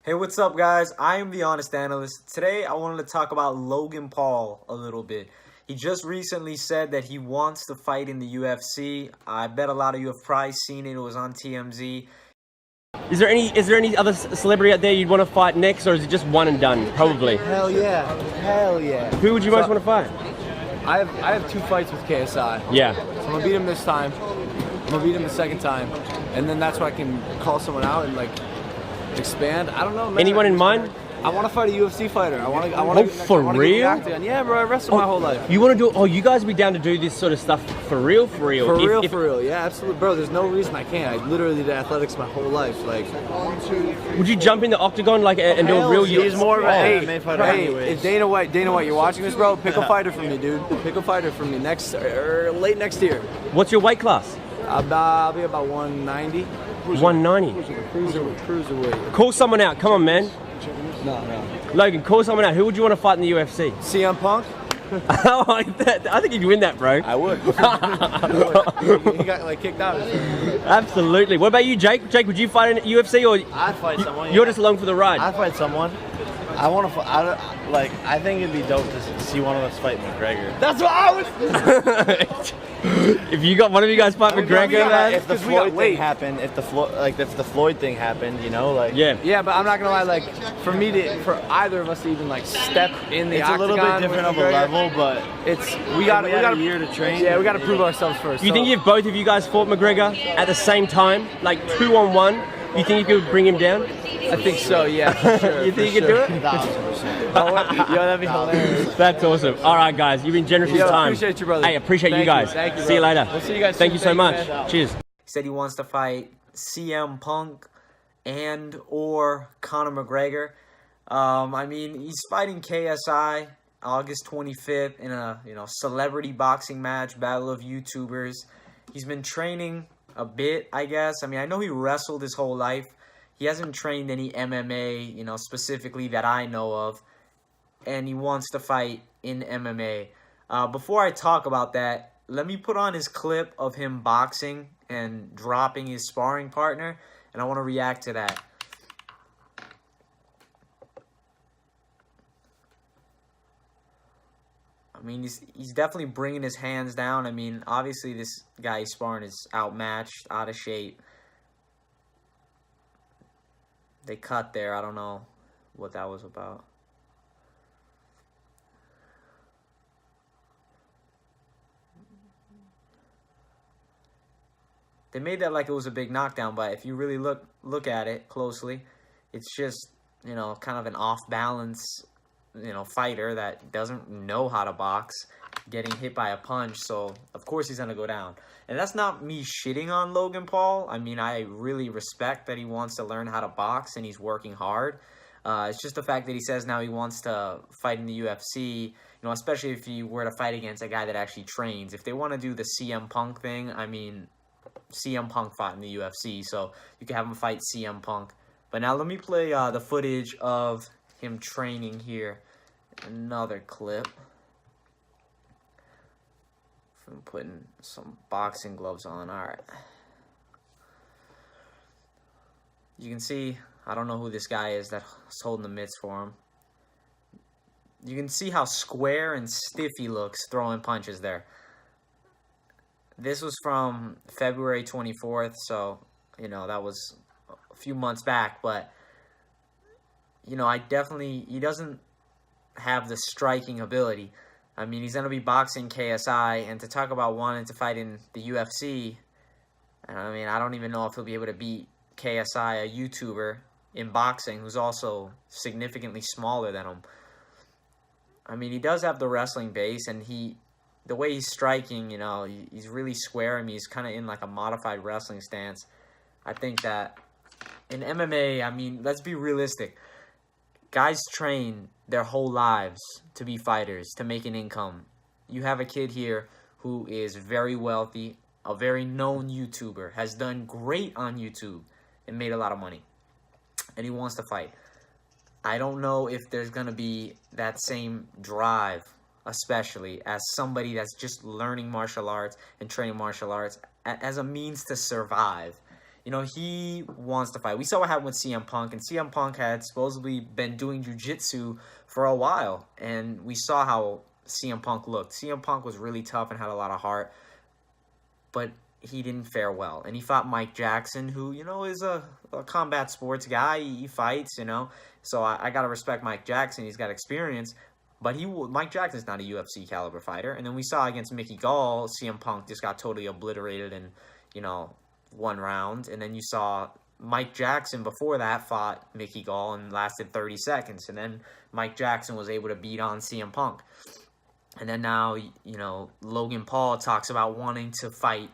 Hey, what's up, guys? I am the Honest Analyst. Today, I wanted to talk about Logan Paul a little bit. He just recently said that he wants to fight in the UFC. I bet a lot of you have probably seen it. It was on TMZ. Is there any other celebrity out there you'd want to fight next, or is it just one and done? Probably. Hell yeah. Hell yeah. Who would you most want to fight? I have 2 fights with KSI. Yeah. So I'm gonna beat him this time. I'm gonna beat him the second time. And then that's where I can call someone out and like expand. I don't know, man. Anyone in mind? I want to fight a UFC fighter. I want to. Oh, for real? Yeah, bro. I wrestled my whole life. You want to do? Oh, you guys would be down to do this sort of stuff for real? For real. Yeah, absolutely, bro. There's no reason I can't. I literally did athletics my whole life. Like, would you jump in the octagon like and do a real? He's more of a MMA fighter. Hey, if Dana White, you're watching this, bro. Pick a fighter for me, dude. Pick a fighter for me late next year. What's your weight class? I'll be about 190. 190. Cruiserweight. Call someone out. Come on, man. No. Logan, call someone out. Who would you want to fight in the UFC? CM Punk. Oh, I think you'd win that, bro. I would. He got like kicked out. Absolutely. What about you, Jake? Jake, would you fight in UFC, or I'd fight someone. you're just along for the ride? I'd fight someone. I want to. I think it'd be dope to see one of us fight McGregor. That's what I was. If you got one of you guys fight McGregor, man. If the Floyd thing happened, if the Floyd thing happened, you know, like yeah, but I'm not gonna lie. Like for either of us to even like step in the it's a little bit different of a level, but we got a year to train. Yeah, we got to prove ourselves first. You think if both of you guys fought McGregor at the same time, like 2-on-1, you think you could bring him down? I think so. Yeah. For sure, You think you could do it? 1,000%. Yo, that'd be hilarious. That's awesome. All right, guys, you've been generous with your time. Appreciate you, brother. Hey, appreciate you guys. Thank you, See you later. We'll see you guys Thank soon. you so much. Man. Cheers. He said he wants to fight CM Punk and or Conor McGregor. I mean, he's fighting KSI August 25th in a celebrity boxing match, battle of YouTubers. He's been training a bit, I guess. I mean, I know he wrestled his whole life. He hasn't trained any MMA, specifically that I know of, and he wants to fight in MMA. Before I talk about that, let me put on his clip of him boxing and dropping his sparring partner, and I want to react to that. I mean, he's definitely bringing his hands down. I mean, obviously this guy he's sparring is outmatched, out of shape. They cut there. I don't know what that was about. They made that like it was a big knockdown, but if you really look at it closely, it's just, kind of an off-balance, fighter that doesn't know how to box, getting hit by a punch, so of course he's going to go down. And that's not me shitting on Logan Paul. I mean, I really respect that he wants to learn how to box and he's working hard. It's just the fact that he says now he wants to fight in the UFC, especially if he were to fight against a guy that actually trains. If they want to do the CM Punk thing, I mean, CM Punk fought in the UFC, so you can have him fight CM Punk. But now let me play the footage of him training here. Another clip. I'm putting some boxing gloves on. All right. You can see, I don't know who this guy is that's holding the mitts for him. You can see how square and stiff he looks throwing punches there. This was from February 24th, so, that was a few months back. But, he doesn't have the striking ability. I mean, he's going to be boxing KSI, and to talk about wanting to fight in the UFC, I mean, I don't even know if he'll be able to beat KSI, a YouTuber, in boxing, who's also significantly smaller than him. I mean, he does have the wrestling base, and the way he's striking, he's really square. I mean, he's kind of in like a modified wrestling stance. I think that in MMA, I mean, let's be realistic. Guys train their whole lives to be fighters, to make an income. You have a kid here who is very wealthy, a very known YouTuber, has done great on YouTube and made a lot of money. And he wants to fight. I don't know if there's going to be that same drive, especially as somebody that's just learning martial arts and training martial arts as a means to survive. he wants to fight. We saw what happened with CM Punk, and CM Punk had supposedly been doing jiu-jitsu for a while, and we saw how CM Punk looked. CM Punk was really tough and had a lot of heart, but he didn't fare well. And he fought Mike Jackson, who, is a combat sports guy. He fights, So I got to respect Mike Jackson. He's got experience. But Mike Jackson's not a UFC caliber fighter. And then we saw against Mickey Gall, CM Punk just got totally obliterated in, 1 round. And then you saw Mike Jackson before that fought Mickey Gall and lasted 30 seconds. And then Mike Jackson was able to beat on CM Punk. And then now, Logan Paul talks about wanting to fight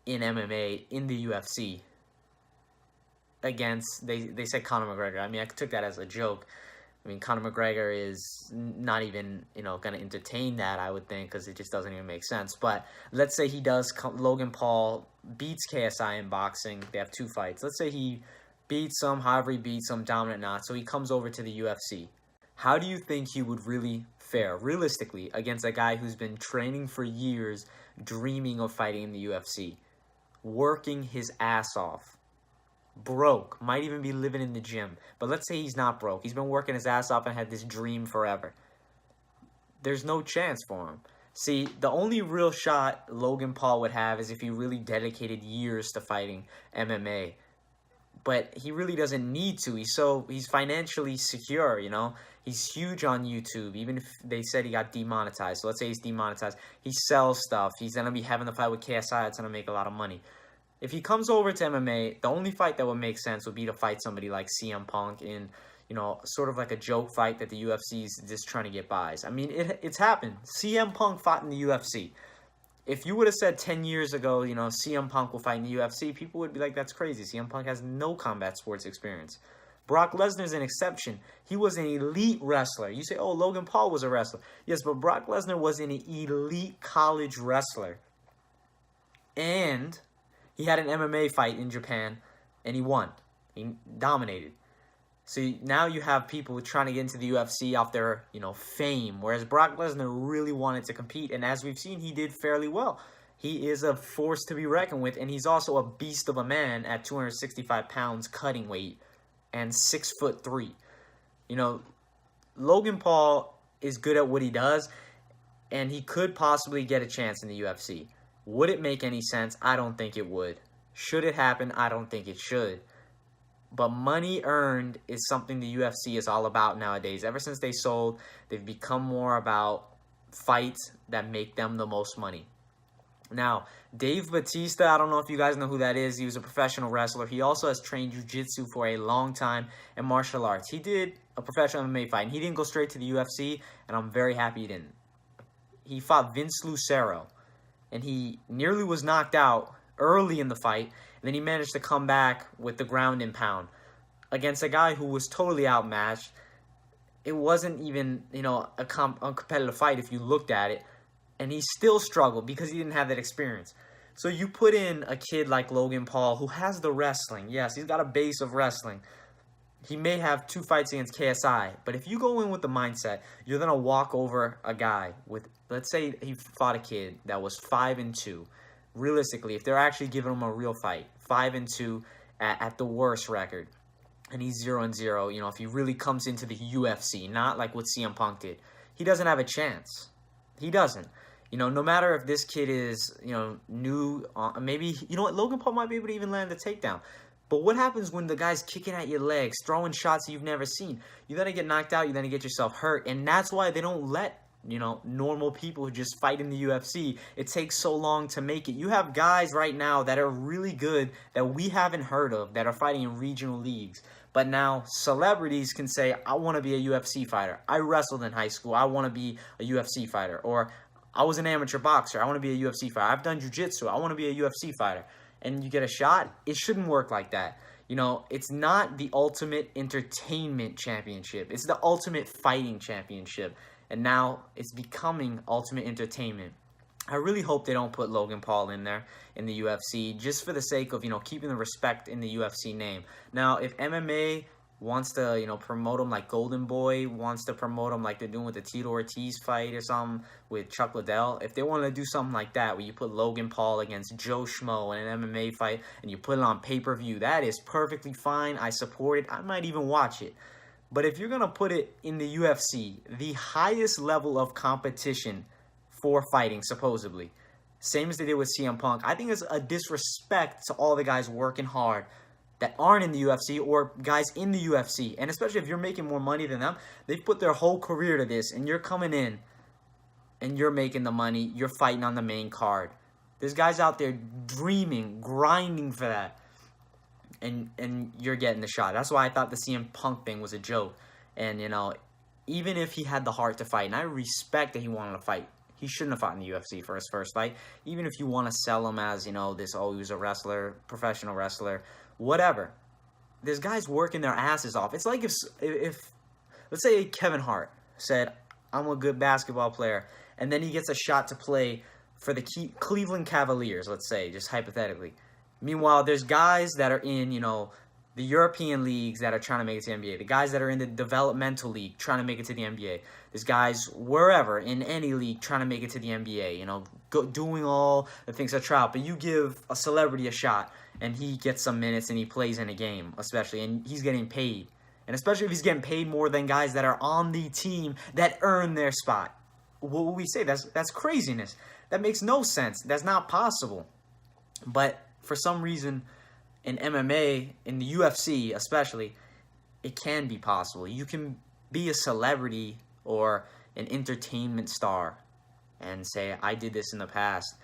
in MMA in the UFC against, they said Conor McGregor. I mean, I took that as a joke. I mean, Conor McGregor is not even, going to entertain that, I would think, because it just doesn't even make sense. But let's say he does, Logan Paul beats KSI in boxing. They have 2 fights. Let's say he beats him, however he beats him, dominant not. So he comes over to the UFC. How do you think he would really fare, realistically, against a guy who's been training for years, dreaming of fighting in the UFC, working his ass off? Broke, might even be living in the gym, but let's say he's not broke. He's been working his ass off and had this dream forever. There's no chance for him. See, the only real shot Logan Paul would have is if he really dedicated years to fighting MMA, but he really doesn't need to. He's financially secure, He's huge on YouTube, even if they said he got demonetized. So let's say he's demonetized. He sells stuff. He's going to be having the fight with KSI. It's going to make a lot of money. If he comes over to MMA, the only fight that would make sense would be to fight somebody like CM Punk in, sort of like a joke fight that the UFC is just trying to get buys. I mean, it's happened. CM Punk fought in the UFC. If you would have said 10 years ago, CM Punk will fight in the UFC, people would be like, that's crazy. CM Punk has no combat sports experience. Brock Lesnar's an exception. He was an elite wrestler. You say, oh, Logan Paul was a wrestler. Yes, but Brock Lesnar was an elite college wrestler. And he had an MMA fight in Japan, and he won. He dominated. So now you have people trying to get into the UFC off their, fame, whereas Brock Lesnar really wanted to compete, and as we've seen, he did fairly well. He is a force to be reckoned with, and he's also a beast of a man at 265 pounds cutting weight and 6'3". Logan Paul is good at what he does, and he could possibly get a chance in the UFC. Would it make any sense? I don't think it would. Should it happen? I don't think it should. But money earned is something the UFC is all about nowadays. Ever since they sold, they've become more about fights that make them the most money. Now, Dave Bautista, I don't know if you guys know who that is. He was a professional wrestler. He also has trained jiu-jitsu for a long time and martial arts. He did a professional MMA fight, and he didn't go straight to the UFC, and I'm very happy he didn't. He fought Vince Lucero, and he nearly was knocked out early in the fight, and then he managed to come back with the ground and pound against a guy who was totally outmatched. It wasn't even, a competitive fight if you looked at it. And he still struggled because he didn't have that experience. So you put in a kid like Logan Paul who has the wrestling. Yes, he's got a base of wrestling. He may have 2 fights against KSI. But if you go in with the mindset, you're going to walk over a guy with, let's say he fought a kid that was 5-2. Realistically, if they're actually giving him a real fight, 5-2 at the worst record. And he's 0-0, if he really comes into the UFC, not like what CM Punk did. He doesn't have a chance. He doesn't. No matter if this kid is, new, maybe, Logan Paul might be able to even land the takedown. But what happens when the guy's kicking at your legs, throwing shots you've never seen? You're going to get knocked out. You're going to get yourself hurt. And that's why they don't let, normal people who just fight in the UFC. It takes so long to make it. You have guys right now that are really good that we haven't heard of that are fighting in regional leagues. But now celebrities can say, I want to be a UFC fighter. I wrestled in high school. I want to be a UFC fighter. Or I was an amateur boxer. I want to be a UFC fighter. I've done jiu-jitsu. I want to be a UFC fighter. And you get a shot. It shouldn't work like that. It's not the ultimate entertainment championship. It's the ultimate fighting championship. And now it's becoming ultimate entertainment. I really hope they don't put Logan Paul in there in the UFC just for the sake of, keeping the respect in the UFC name. Now, if MMA wants to, you know, promote him like Golden Boy, wants to promote him like they're doing with the Tito Ortiz fight or something with Chuck Liddell, if they want to do something like that, where you put Logan Paul against Joe Schmo in an MMA fight and you put it on pay-per-view, that is perfectly fine. I support it. I might even watch it. But if you're going to put it in the UFC, the highest level of competition for fighting, supposedly, same as they did with CM Punk, I think it's a disrespect to all the guys working hard that aren't in the UFC or guys in the UFC. And especially if you're making more money than them, they've put their whole career to this, and you're coming in and you're making the money, you're fighting on the main card. There's guys out there dreaming, grinding for that, and you're getting the shot. That's why I thought the CM Punk thing was a joke. And, you know, even if he had the heart to fight, and I respect that he wanted to fight, he shouldn't have fought in the UFC for his first fight. Even if you want to sell him as, you know, this, oh, he was a wrestler, professional wrestler, whatever. There's guys working their asses off. It's like if let's say Kevin Hart said, I'm a good basketball player, and then he gets a shot to play for the Cleveland Cavaliers, let's say, just hypothetically. Meanwhile, there's guys that are in, you know, the European leagues that are trying to make it to the NBA. The guys that are in the developmental league trying to make it to the NBA. There's guys wherever in any league trying to make it to the NBA. You know, doing all the things that try out. But you give a celebrity a shot, and he gets some minutes and he plays in a game, especially, and he's getting paid. And especially if he's getting paid more than guys that are on the team that earn their spot. What would we say? That's craziness. That makes no sense. That's not possible. But for some reason, in MMA, in the UFC especially, it can be possible. You can be a celebrity or an entertainment star and say, I did this in the past,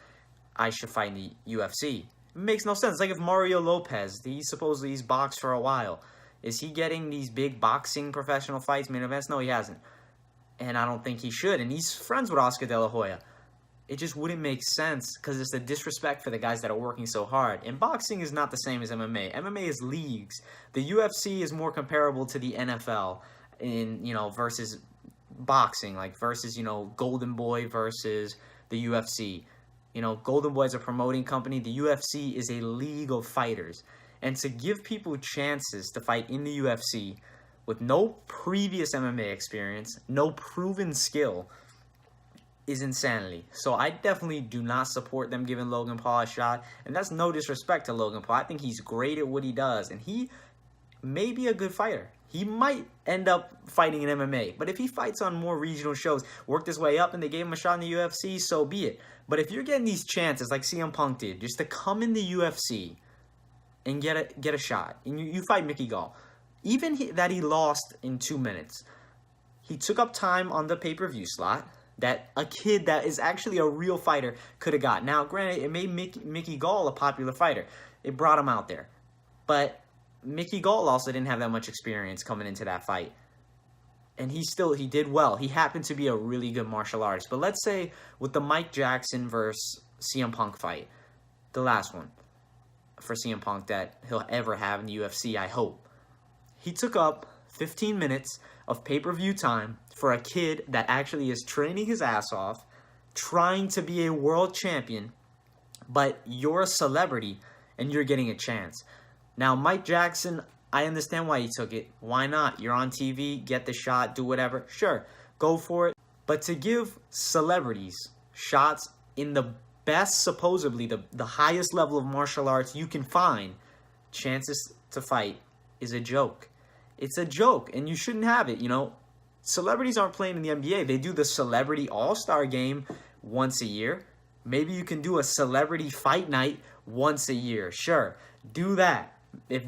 I should fight in the UFC. It makes no sense. It's like if Mario Lopez, he's boxed for a while. Is he getting these big boxing professional fights, main events? No, he hasn't. And I don't think he should. And he's friends with Oscar De La Hoya. It just wouldn't make sense because it's the disrespect for the guys that are working so hard. And boxing is not the same as MMA. MMA is leagues. The UFC is more comparable to the NFL in, you know, versus boxing, like versus, you know, Golden Boy versus the UFC. You know, Golden Boy is a promoting company. The UFC is a league of fighters. And to give people chances to fight in the UFC with no previous MMA experience, no proven skill, is insanity. So I definitely do not support them giving Logan Paul a shot. And that's no disrespect to Logan Paul. I think he's great at what he does. And he may be a good fighter. He might end up fighting in MMA. But if he fights on more regional shows, worked his way up and they gave him a shot in the UFC, so be it. But if you're getting these chances like CM Punk did, just to come in the UFC and get a shot, and you fight Mickey Gall, even that he lost in 2 minutes, he took up time on the pay-per-view slot that a kid that is actually a real fighter could have got. Now, granted, it made Mickey Gall a popular fighter. It brought him out there. But Mickey Gall also didn't have that much experience coming into that fight. And he did well. He happened to be a really good martial artist. But let's say with the Mike Jackson versus CM Punk fight, the last one for CM Punk that he'll ever have in the UFC, I hope. He took up 15 minutes of pay-per-view time for a kid that actually is training his ass off, trying to be a world champion, but you're a celebrity and you're getting a chance. Now, Mike Jackson, I understand why he took it. Why not? You're on TV, get the shot, do whatever. Sure, go for it. But to give celebrities shots in the best, supposedly, the highest level of martial arts you can find, chances to fight, is a joke. It's a joke, and you shouldn't have it, you know. Celebrities aren't playing in the NBA. They do the Celebrity All-Star Game once a year. Maybe you can do a Celebrity Fight Night once a year. Sure, do that. If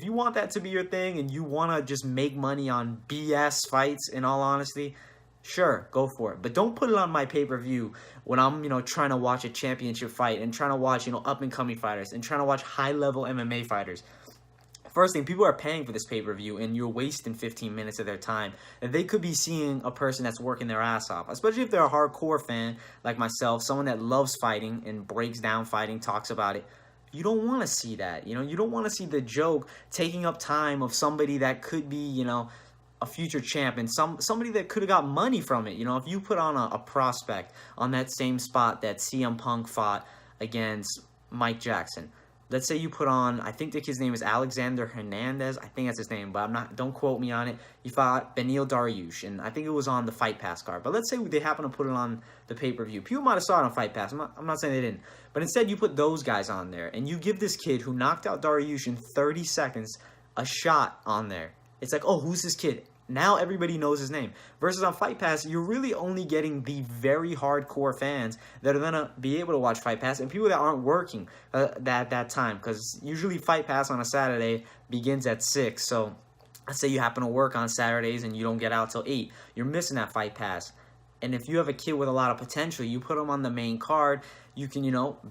you want that to be your thing and you want to just make money on BS fights, in all honesty, sure, go for it. But don't put it on my pay-per-view when I'm, you know, trying to watch a championship fight and trying to watch, you know, up-and-coming fighters and trying to watch high-level MMA fighters. First thing, people are paying for this pay-per-view, and you're wasting 15 minutes of their time. And they could be seeing a person that's working their ass off, especially if they're a hardcore fan like myself, someone that loves fighting and breaks down fighting, talks about it. You don't want to see that. You know, you don't want to see the joke taking up time of somebody that could be, you know, a future champ and somebody that could have got money from it. You know, if you put on a prospect on that same spot that CM Punk fought against Mike Jackson, let's say you put on, I think the kid's name is Alexander Hernandez. I think that's his name, but don't quote me on it. He fought Beneil Dariush, and I think it was on the Fight Pass card. But let's say they happen to put it on the pay-per-view. People might have saw it on Fight Pass. I'm not saying they didn't. But instead, you put those guys on there, and you give this kid who knocked out Dariush in 30 seconds a shot on there. It's like, oh, who's this kid? Now everybody knows his name. Versus on Fight Pass, you're really only getting the very hardcore fans that are going to be able to watch Fight Pass and people that aren't working that time. Because usually Fight Pass on a Saturday begins at 6. So let's say you happen to work on Saturdays and you don't get out till 8. You're missing that Fight Pass. And if you have a kid with a lot of potential, you put him on the main card, you can,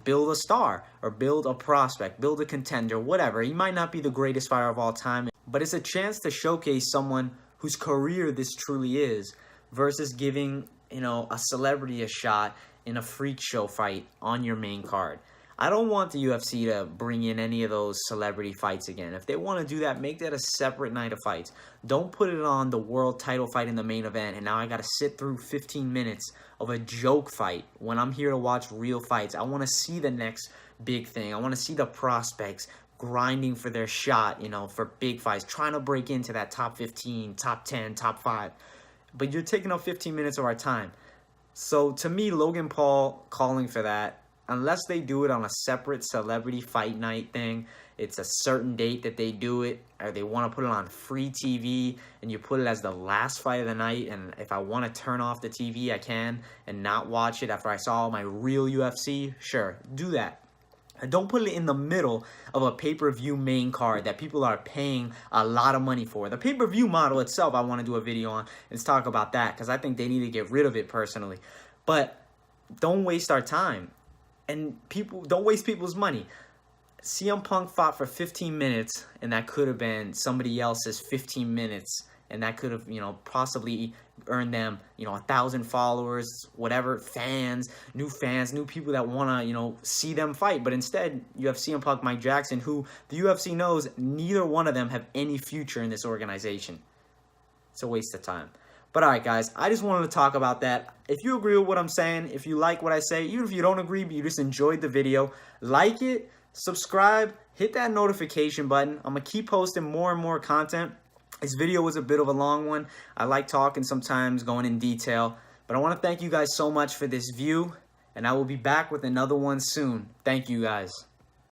build a star or build a prospect, build a contender, whatever. He might not be the greatest fighter of all time, but it's a chance to showcase someone whose career this truly is versus giving, a celebrity a shot in a freak show fight on your main card. I don't want the UFC to bring in any of those celebrity fights again. If they want to do that, make that a separate night of fights. Don't put it on the world title fight in the main event, and now I got to sit through 15 minutes of a joke fight when I'm here to watch real fights. I want to see the next big thing. I want to see the prospects grinding for their shot, for big fights, trying to break into that top 15, top 10, top 5. But you're taking up 15 minutes of our time. So to me, Logan Paul calling for that, unless they do it on a separate celebrity fight night thing, it's a certain date that they do it, or they want to put it on free TV, and you put it as the last fight of the night, and if I want to turn off the TV, I can, and not watch it after I saw my real UFC, sure, do that. And don't put it in the middle of a pay-per-view main card that people are paying a lot of money for. The pay-per-view model itself, I want to do a video on. Let's talk about that, because I think they need to get rid of it personally. But don't waste our time. And don't waste people's money. CM Punk fought for 15 minutes, and that could have been somebody else's 15 minutes. And that could have, possibly earned them, 1,000 followers, whatever, new people that want to, see them fight. But instead, you have CM Punk, Mike Jackson, who the UFC knows neither one of them have any future in this organization. It's a waste of time. But all right, guys, I just wanted to talk about that. If you agree with what I'm saying, if you like what I say, even if you don't agree, but you just enjoyed the video, like it, subscribe, hit that notification button. I'm going to keep posting more and more content. This video was a bit of a long one. I like talking sometimes, going in detail. But I want to thank you guys so much for this view, and I will be back with another one soon. Thank you, guys.